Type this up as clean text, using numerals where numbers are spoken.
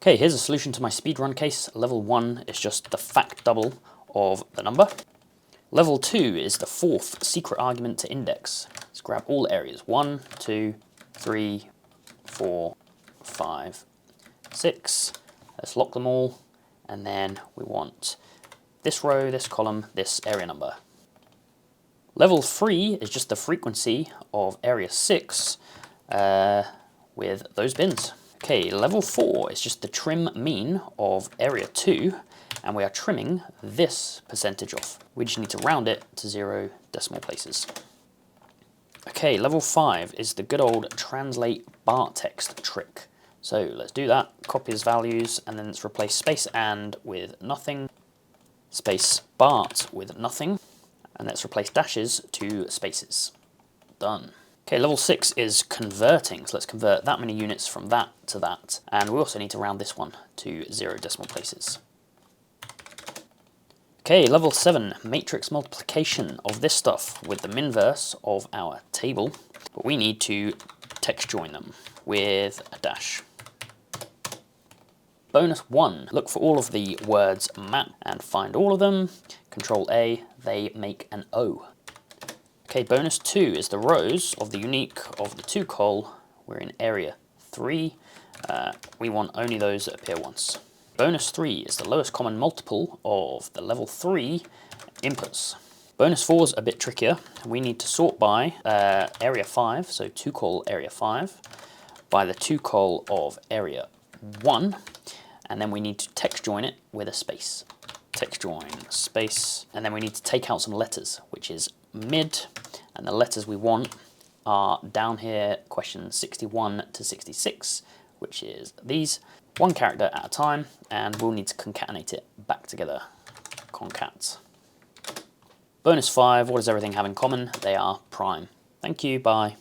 Okay, here's a solution to my speedrun case. Level 1 is just the fact double of the number. Level 2 is the fourth secret argument to index. Let's grab all areas. 1, 2, 3, 4, 5, 6. Let's lock them all. And then we want this row, this column, this area number. Level 3 is just the frequency of area 6 with those bins. Okay, level 4 is just the trim mean of area 2, and we are trimming this percentage off. We just need to round it to 0 decimal places. Okay, level 5 is the good old translate bar text trick. So let's do that. Copy as values, and then let's replace space and with nothing, space Bart with nothing, and let's replace dashes to spaces. Done. Okay, level 6 is converting, so let's convert that many units from that to that, and we also need to round this one to 0 decimal places. Okay, level 7, matrix multiplication of this stuff with the minverse of our table, but we need to text join them with a dash. Bonus 1, look for all of the words map and find all of them. Control A, they make an O. Okay, bonus 2 is the rows of the unique of the 2 col. We're in area 3. We want only those that appear once. Bonus 3 is the lowest common multiple of the level 3 inputs. Bonus 4 is a bit trickier. We need to sort by area 5, so 2 col area 5, by the 2 col of area 1, and then we need to text join it with a space. Text join space, and then we need to take out some letters, which is mid, and the letters we want are down here, question 61 to 66, which is these. 1 character at a time, and we'll need to concatenate it back together. Concat. Bonus 5, what does everything have in common? They are prime. Thank you, bye.